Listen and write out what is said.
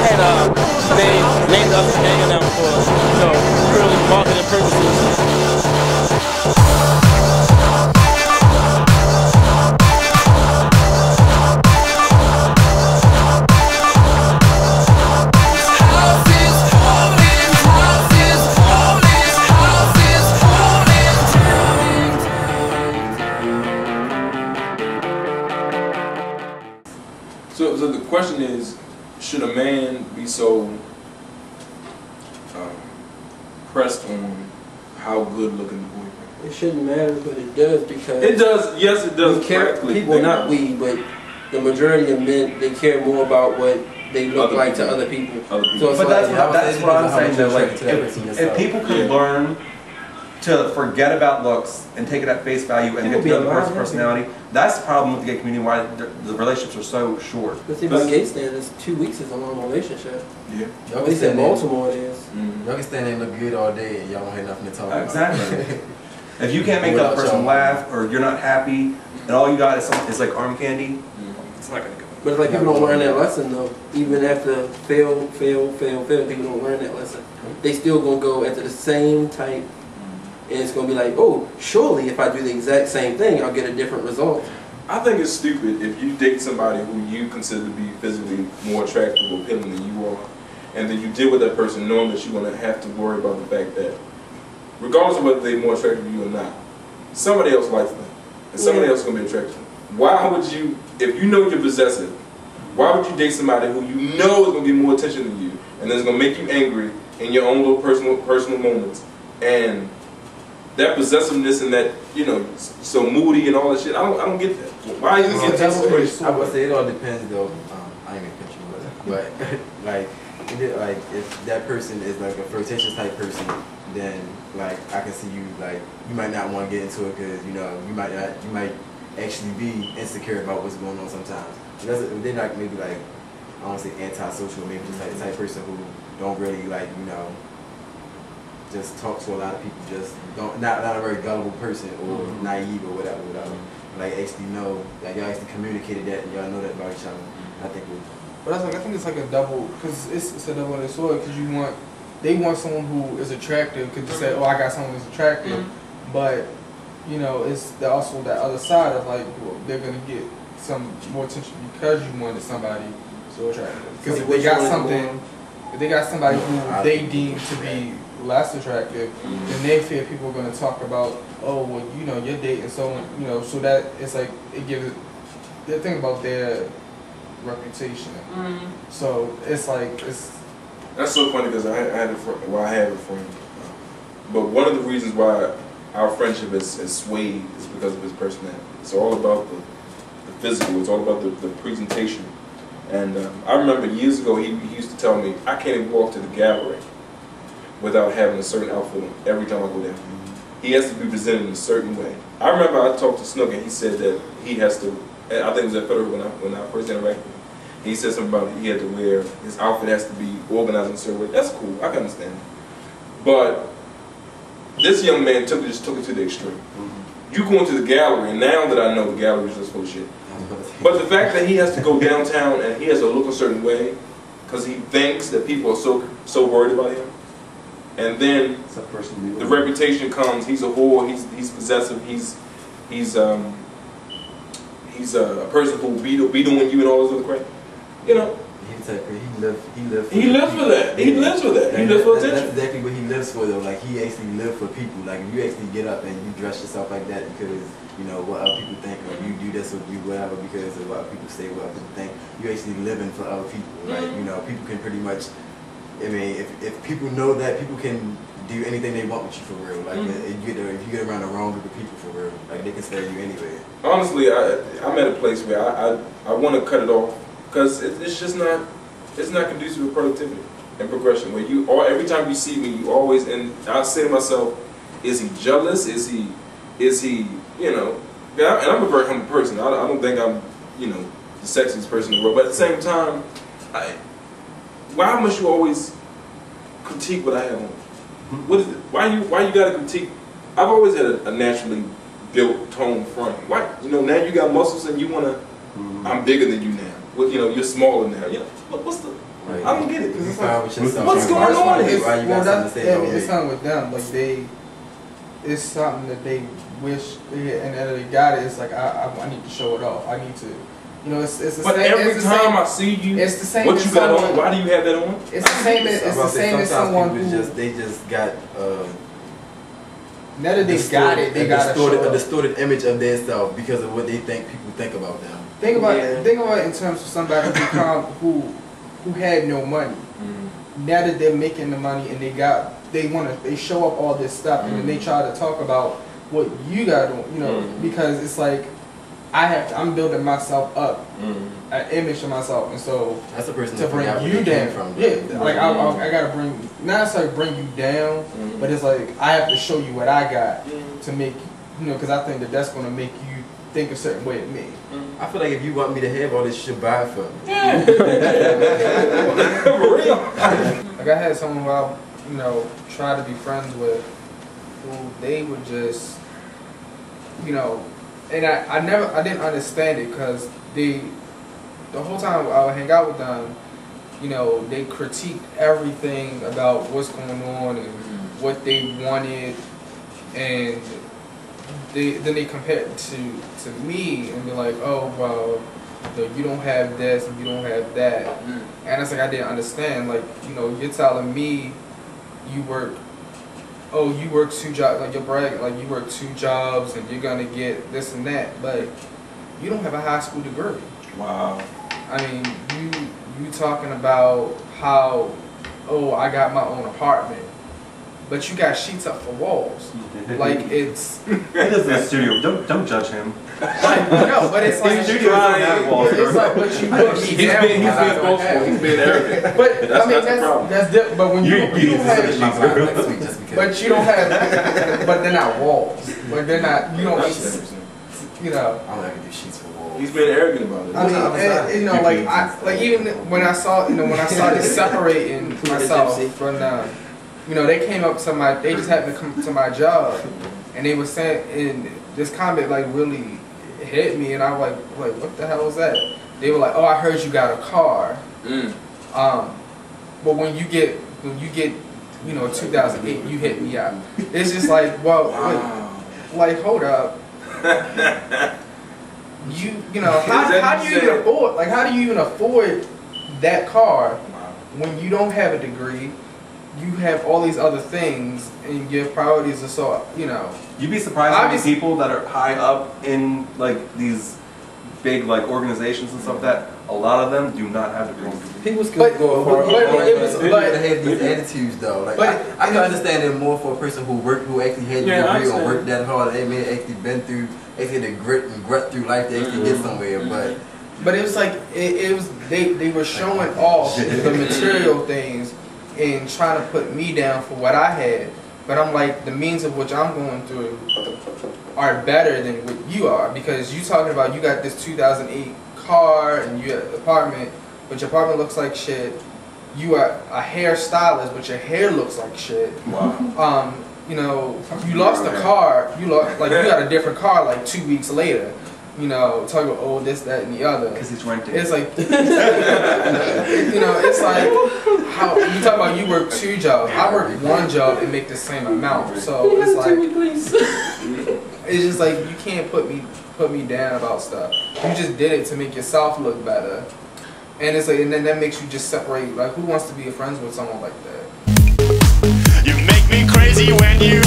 I had named the other gang of them for, purely marketing purposes. So the question is, should a man be so pressed on how good looking the boyfriend is? It shouldn't matter, but it does, because it does. Yes, it does. People, not we, but the majority of men, they care more about what they look like to other people. So but that's what I'm saying though. Like, if people could learn to forget about looks and take it at face value and get to know the person's personality, that's the problem with the gay community, why the relationships are so short. But see, by gay standards, 2 weeks is a long relationship. Yeah. At least in Baltimore it is. Y'all can stand there and look good all day and y'all don't have nothing to talk about. Exactly. If you can't make the other person laugh, or you're not happy, and all you got is like arm candy, it's not gonna go. But it's like people don't learn that lesson though. Even after fail, people don't learn that lesson. They still gonna go after the same type. And it's going to be like, oh, surely if I do the exact same thing, I'll get a different result. I think it's stupid if you date somebody who you consider to be physically more attractive or appealing than you are, and then you deal with that person knowing that you're going to have to worry about the fact that, regardless of whether they're more attractive to you or not, somebody else likes them, and somebody else is going to be attracted to them. Why would you, if you know you're possessive, why would you date somebody who you know is going to get more attention than you, and then it's going to make you angry in your own little personal moments, and that possessiveness and that, so moody and all that shit, I don't get that. Why are you getting that situation? I would say it all depends though. I ain't gonna pinch you with it, but like if that person is like a flirtatious type person, then like I can see you like you might not want to get into it because you might actually be insecure about what's going on sometimes. They're like maybe like I don't want to say antisocial, maybe just like the type of person who don't really like just talk to a lot of people, just not a very gullible person or naive or whatever. Like actually know, like y'all actually communicated that and y'all know that about each other. I think but I think it's like a double, because it's a double-edged sword, because they want someone who is attractive, because they say, oh, I got someone who's attractive, but it's also that other side of like, well, they're gonna get some more attention because you wanted somebody so attractive. Because if they got somebody who they deem to be less attractive, then they fear people are going to talk about, oh, well, you're dating someone, so that it's like, it gives, they're thinking about their reputation. So it's like, That's so funny because I have a friend, but one of the reasons why our friendship is swayed is because of his personality. It's all about the physical, it's all about the presentation. And I remember years ago, he used to tell me, I can't even walk to the gallery without having a certain outfit on every time I go down. He has to be presented in a certain way. I remember I talked to Snook and he said that he has to, I think it was at Federal when I first interacted with him, he said something about he had to wear, his outfit has to be organized in a certain way. That's cool, I can understand that. But this young man just took it to the extreme. You go into the gallery, and now that I know the gallery is just full of shit, but the fact that he has to go downtown and he has to look a certain way because he thinks that people are so worried about him, and then the reputation comes. He's a whore. He's possessive. He's a person who will be doing you and all this other crap. He lives for that. He lives for that. He lives for attention. That's exactly what he lives for though. Like he actually lives for people. Like if you actually get up and you dress yourself like that because what other people think, or you do this or you whatever because of what people say, what other people think, you're actually living for other people. Right? People can pretty much. I mean, if people know that, people can do anything they want with you for real. Like if you get around the wrong group of people for real, like they can stay you anyway. Honestly, I'm at a place where I want to cut it off because it's just not. It's not conducive to productivity and progression. Where every time you see me, you always, and I say to myself, is he jealous? Is he, and I'm a very humble person. I don't think I'm, the sexiest person in the world. But at the same time, why must you always critique what I have on? What is it? Why you gotta critique? I've always had a naturally built toned frame. Why? Now you got muscles and you wanna. I'm bigger than you now. You're smaller now. What's the? like, I don't get it. you fine with yourself. What's going on? Why you got something to say about it's me? something with them. Like it's something that they wish they had, and that they got it. It's like I need to show it off. I need to, you know. It's the But same. every time I see you, it's the same. what you got on? Why do you have that on? It's the same. It's the same as someone who they just got. Now that they got it, they got a distorted image of themselves because of what they think people think about them. Think about it in terms of somebody who had no money. Now that they're making the money and they show up all this stuff and then they try to talk about what you got on, you know, because it's like I'm building myself up, an image of myself, and so that's a person to bring you down. Like I gotta not necessarily bring you down, but it's like I have to show you what I got to make, you know, because I think that's gonna make you think a certain way of me. I feel like if you want me to have all this shit, buy it for me. Yeah. For real. Like I had someone who I, you know, try to be friends with, who they would just, you know, and I didn't understand it because the whole time I would hang out with them, you know, they critiqued everything about what's going on and what they wanted, and then they compare it to me and be like, oh well, you know, you don't have this and you don't have that, and it's like I didn't understand. Like, you know, you're telling me you work 2 jobs, like you're bragging, like you work 2 jobs and you're gonna get this and that, but you don't have a high school degree. Wow. I mean, you talking about how, oh, I got my own apartment, but you got sheets up for walls. Like it's. It is the studio. Don't judge him. Like, no, but it's like studio doesn't have walls. It's like, but you put me down. He's being arrogant. But That's I mean, not the problem. that's different. But when you don't have, But but you don't have, but they're not walls. But they're not. You don't. You know. I don't have to do sheets for walls. He's being arrogant about it. I mean, and, you know, like even when I saw, you know, when I started separating myself from them, you know, they came up to they just happened to come to my job, and they were saying, and this comment like really hit me, and I was like, what the hell was that? They were like, oh, I heard you got a car, but when you get, you know, 2008, you hit me up. It's just like, well, wait, like, hold up. You know, how do you even afford, like, how do you even afford that car when you don't have a degree, you have all these other things, and your priorities are so, you know. You'd be surprised how many people that are high up in like these big like organizations and stuff like that, a lot of them do not have degrees. People still go far. But they have these attitudes though. Like I can understand it more for a person who actually had a degree or worked that hard. They may actually been through, actually the grit and gut through life to actually get somewhere. But it was like it was they were showing off the material things and trying to put me down for what I had. But I'm like, the means of which I'm going through are better than what you are, because you talking about you got this 2008 car and you got an apartment, but your apartment looks like shit. You are a hairstylist, but your hair looks like shit. Wow. You know, you lost the car. You got a different car like 2 weeks later. You know, talking about, oh, this, that, and the other. Because he's renting. It's like, you know, it's like, how you talk about you work 2 jobs. I work 1 job and make the same amount. So it's like, it's just like, you can't put me down about stuff. You just did it to make yourself look better. And it's like, and then that makes you just separate. Like, who wants to be friends with someone like that? You make me crazy when you